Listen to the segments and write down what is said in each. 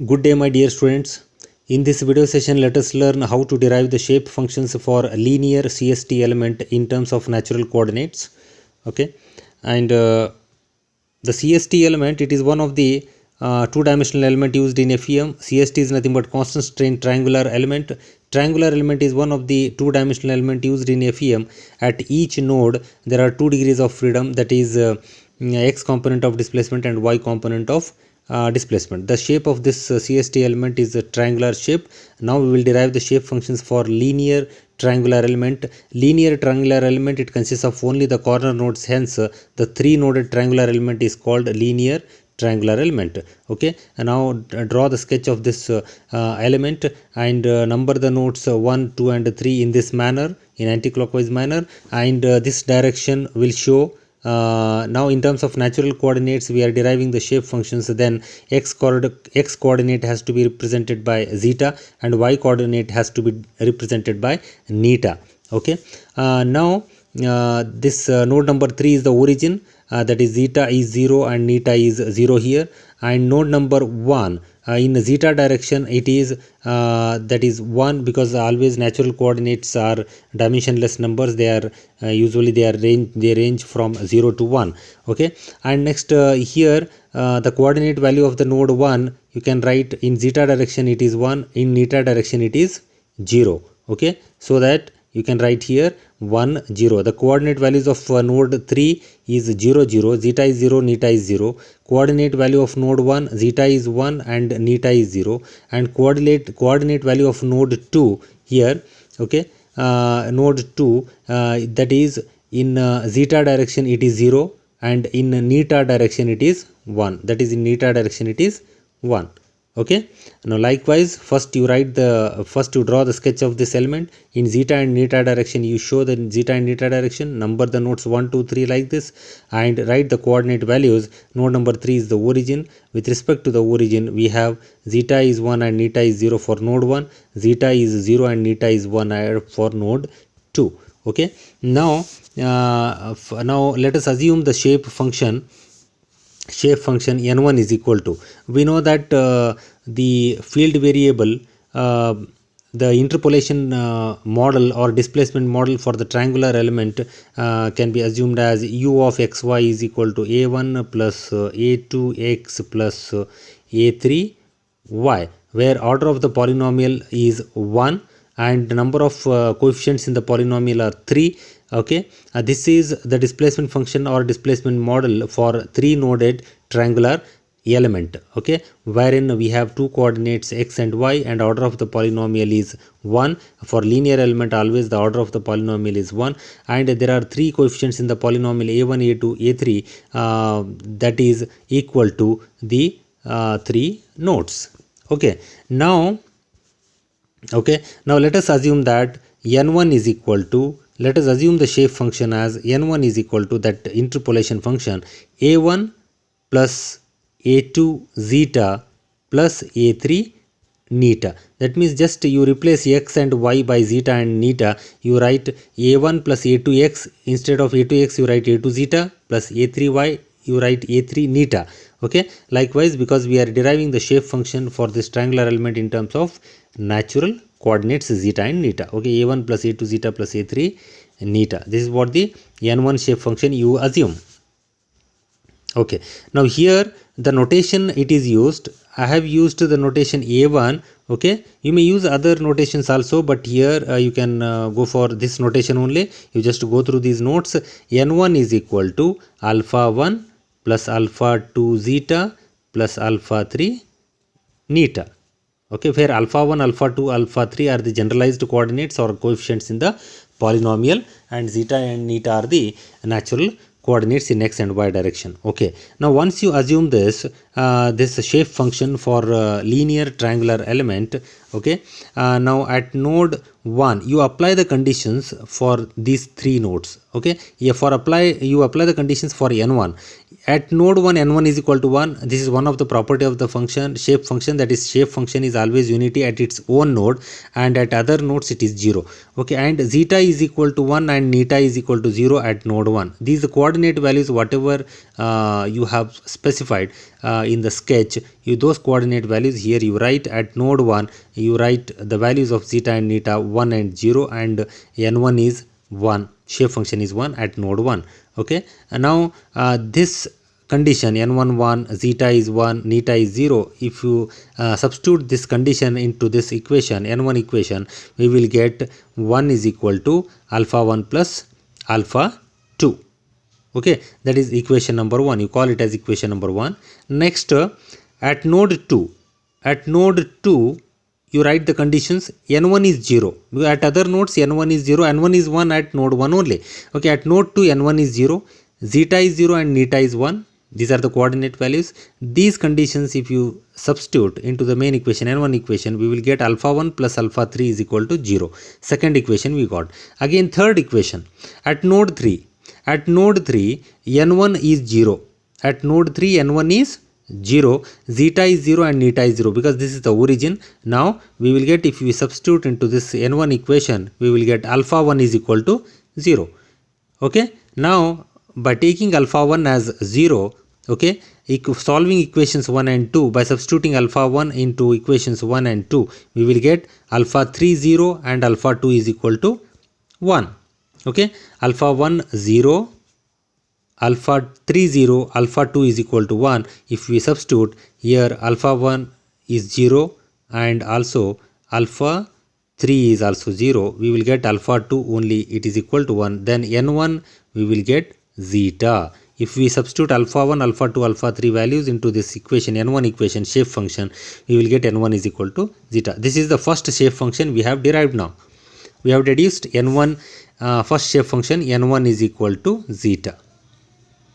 Good day, my dear students. In this video session, let us learn how to derive the shape functions for a linear CST element in terms of natural coordinates. Okay, and the CST element, it is one of the two-dimensional element used in FEM. CST is nothing but constant strain triangular element. Triangular element is one of the two-dimensional element used in FEM. At each node, there are 2 degrees of freedom, that is x component of displacement and y component of displacement. The shape of this CST element is a triangular shape. Now we will derive the shape functions for linear triangular element. Linear triangular element, it consists of only the corner nodes, hence the 3-noded triangular element is called linear triangular element. Okay, and now draw the sketch of this element and number the nodes 1, 2 and 3 in this manner, in anti-clockwise manner, and this direction will show. Now in terms of natural coordinates, we are deriving the shape functions. Then x coordinate has to be represented by zeta and y coordinate has to be represented by neta. Okay, now this node number 3 is the origin, that is zeta is 0 and neta is 0 here, and node number 1 in zeta direction it is that is 1, because always natural coordinates are dimensionless numbers. They are usually they range from 0 to 1. Okay, and next here the coordinate value of the node 1 you can write in zeta direction it is 1, in neta direction it is 0. Okay, so that you can write here 1 0. The coordinate values of node 3 is 0 0, zeta is 0, neta is 0. Coordinate value of node 1, zeta is 1 and neta is 0. And coordinate value of node 2 here, okay, node 2 that is in zeta direction it is 0 and in neta direction it is 1, that is in neta direction it is 1. Okay, now likewise first you draw the sketch of this element. In zeta and neta direction you show the zeta and neta direction, number the nodes 1 2 3 like this, and write the coordinate values. Node number 3 is the origin. With respect to the origin, we have zeta is 1 and neta is 0 for node 1, zeta is 0 and neta is 1 for node 2. Okay, now now let us assume the shape function n1 is equal to, we know that the field variable, the interpolation model or displacement model for the triangular element can be assumed as u of xy is equal to a1 plus a2x plus a3y, where order of the polynomial is 1 and the number of coefficients in the polynomial are 3. Okay, this is the displacement function or displacement model for 3-noded triangular element. Okay, wherein we have 2 coordinates x and y and order of the polynomial is 1. For linear element always the order of the polynomial is 1, and there are 3 coefficients in the polynomial a1 a2 a3 that is equal to the 3 nodes. Okay, now let us assume that n1 is equal to, let us assume the shape function as n1 is equal to that interpolation function a1 plus a2 zeta plus a3 neta. That means just you replace x and y by zeta and neta. You write a1 plus a2x, instead of a2x you write a2 zeta plus a3y you write a3 neta. Okay, likewise because we are deriving the shape function for this triangular element in terms of natural coordinates zeta and neta. Okay, a1 plus a2 zeta plus a3 neta. This is what the n1 shape function you assume. Okay, now here the notation it is used, I have used the notation a1. Okay, you may use other notations also, but here you can go for this notation only. You just go through these notes. n1 is equal to alpha 1 plus alpha 2 zeta plus alpha 3 neta. Okay, where alpha 1, alpha 2, alpha 3 are the generalized coordinates or coefficients in the polynomial, and zeta and neta are the natural coordinates in x and y direction. Okay, now once you assume this this shape function for linear triangular element, okay, now at node 1 you apply the conditions for these 3 nodes. Okay, you apply the conditions for n1. at node 1 n1 is equal to 1. This is one of the property of the function, shape function, that is shape function is always unity at its own node, and at other nodes it is 0. Okay, and zeta is equal to 1 and neta is equal to 0 at node 1. These coordinate values whatever you have specified in the sketch, those coordinate values here you write. At node 1 you write the values of zeta and neta 1 and 0, and n1 is 1, shape function is 1 at node 1. Okay, and now this condition n1 1, zeta is 1, neta is 0, if you substitute this condition into this equation, n1 equation, we will get 1 is equal to alpha 1 plus alpha 2. Okay, that is equation number 1. You call it as equation number 1. Next, at node 2, you write the conditions. n1 is 0. At other nodes n1 is 0, n1 is 1 at node 1 only. Okay, at node 2 n1 is 0, zeta is 0 and neta is 1. These are the coordinate values. These conditions if you substitute into the main equation, n1 equation, we will get alpha 1 plus alpha 3 is equal to 0. Second equation we got. Again third equation. At node 3 n1 is 0. At node 3 n1 is 0, zeta is 0 and neta is 0, because this is the origin. Now we will get, if we substitute into this n1 equation, we will get alpha 1 is equal to 0. Okay, now by taking alpha 1 as 0, okay, solving equations 1 and 2, by substituting alpha 1 into equations 1 and 2, we will get alpha 3 0 and alpha 2 is equal to 1. Okay, alpha 1 0, alpha 3 0, alpha 2 is equal to 1. If we substitute here, alpha 1 is 0 and also alpha 3 is also 0, we will get alpha 2 only, it is equal to 1. Then n1 we will get zeta. If we substitute alpha 1, alpha 2, alpha 3 values into this equation, n1 equation, shape function, we will get n1 is equal to zeta. This is the first shape function we have derived now. We have deduced n1 first shape function, n1 is equal to zeta.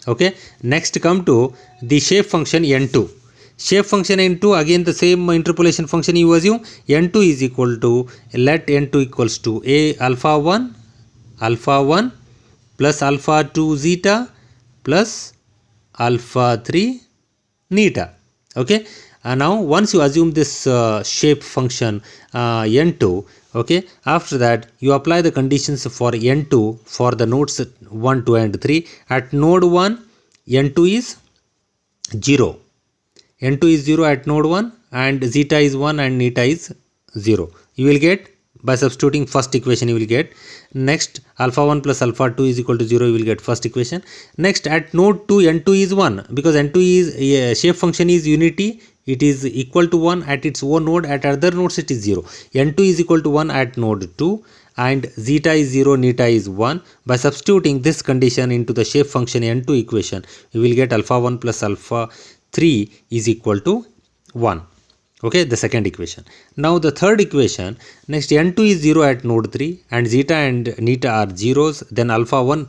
Okay, next come to the shape function n2. Shape function n2, again the same interpolation function you assume. n2 is equal to, let n2 equals to a alpha 1 plus alpha 2 zeta plus alpha 3 neta. Okay, and now once you assume this shape function n2, okay, after that you apply the conditions for n2 for the nodes 1, 2 and 3. At node 1 n2 is 0. n2 is 0 at node 1 and zeta is 1 and neta is 0. You will get, by substituting first equation you will get. Next, alpha 1 plus alpha 2 is equal to 0, you will get first equation. Next, at node 2 n2 is 1, because n2 is shape function is unity, it is equal to 1 at its own node, at other nodes it is 0. n2 is equal to 1 at node 2 and zeta is 0, neta is 1. By substituting this condition into the shape function n2 equation, we will get alpha 1 plus alpha 3 is equal to 1. Okay, the second equation. Now the third equation, next n2 is 0 at node 3 and zeta and neta are zeros, then alpha 1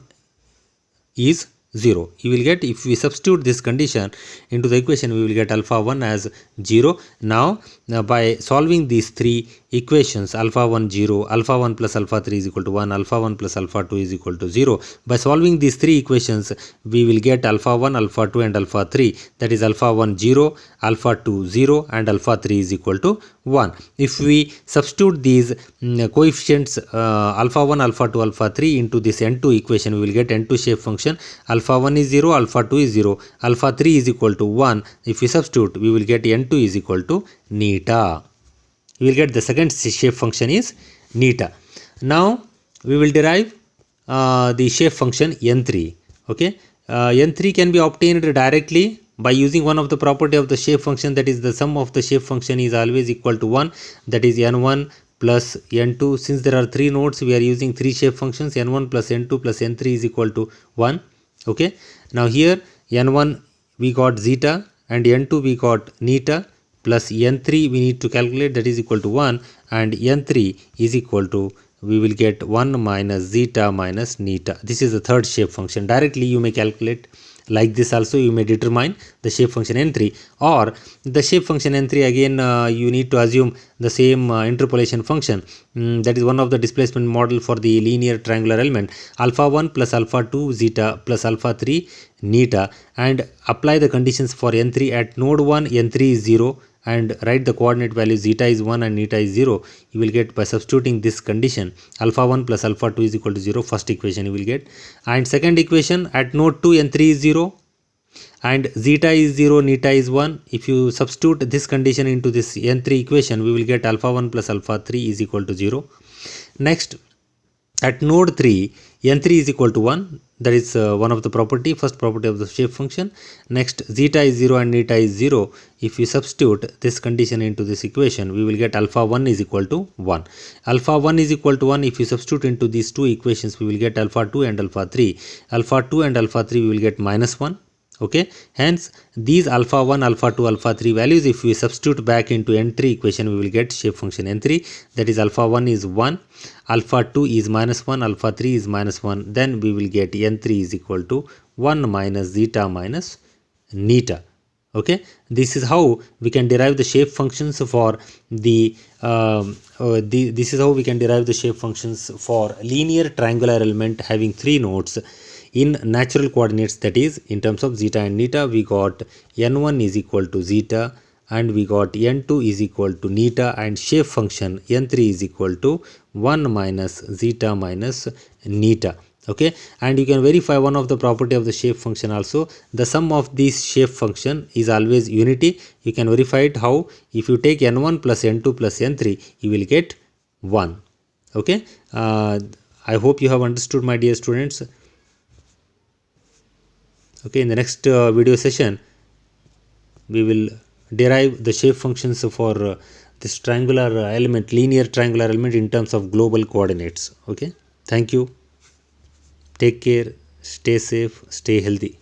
is 0. You will get, if we substitute this condition into the equation, we will get alpha 1 as 0. Now by solving these three equations, alpha 1 0, alpha 1 plus alpha 3 is equal to 1, alpha 1 plus alpha 2 is equal to 0. By solving these three equations, we will get alpha 1, alpha 2 and alpha 3, that is alpha 1 0, alpha 2 0 and alpha 3 is equal to 1. If we substitute these coefficients alpha 1, alpha 2, alpha 3 into this n2 equation, we will get n2 shape function. Alpha 1 is 0, alpha 2 is 0, alpha 3 is equal to 1. If we substitute, we will get n2 is equal to neta. We will get the second shape function is neta. Now we will derive the shape function n3. Okay, n3 can be obtained directly by using one of the property of the shape function, that is the sum of the shape function is always equal to 1, that is n1 plus n2. Since there are three nodes, we are using three shape functions, n1 plus n2 plus n3 is equal to 1. Okay, now here n1 we got zeta and n2 we got neta, plus n3 we need to calculate, that is equal to 1, and n3 is equal to, we will get 1 minus zeta minus neta. This is the third shape function. Directly you may calculate Like this also you may determine the shape function n3, or the shape function n3 again you need to assume the same interpolation function, that is one of the displacement model for the linear triangular element, alpha 1 plus alpha 2 zeta plus alpha 3 neta, and apply the conditions for n3 at node 1. N3 is 0 and write the coordinate value zeta is 1 and neta is 0. You will get by substituting this condition alpha 1 plus alpha 2 is equal to 0, first equation you will get. And second equation, at node 2 n3 is 0 and zeta is 0, neta is 1. If you substitute this condition into this n3 equation, we will get alpha 1 plus alpha 3 is equal to 0. Next, at node 3 n3 is equal to 1, that is one of the property, first property of the shape function. Next, zeta is 0 and neta is 0. If you substitute this condition into this equation, we will get alpha 1 is equal to 1. Alpha 1 is equal to 1, if you substitute into these two equations, we will get alpha 2 and alpha 3. Alpha 2 and alpha 3 we will get minus 1. Okay, hence these alpha 1, alpha 2, alpha 3 values, if we substitute back into n3 equation, we will get shape function n3, that is alpha 1 is 1, alpha 2 is minus 1, alpha 3 is minus 1, then we will get n3 is equal to 1 minus zeta minus neta. Okay, this is how we can derive the shape functions for the this is how we can derive the shape functions for linear triangular element having 3 nodes in natural coordinates, that is in terms of zeta and neta. We got n1 is equal to zeta and we got n2 is equal to neta, and shape function n3 is equal to 1 minus zeta minus neta. Okay, and you can verify one of the property of the shape function also, the sum of these shape function is always unity. You can verify it how? If you take n1 plus n2 plus n3, you will get 1. Okay, I hope you have understood, my dear students. Okay, in the next video session we will derive the shape functions for this triangular element, linear triangular element in terms of global coordinates. Okay, thank you, take care, stay safe, stay healthy.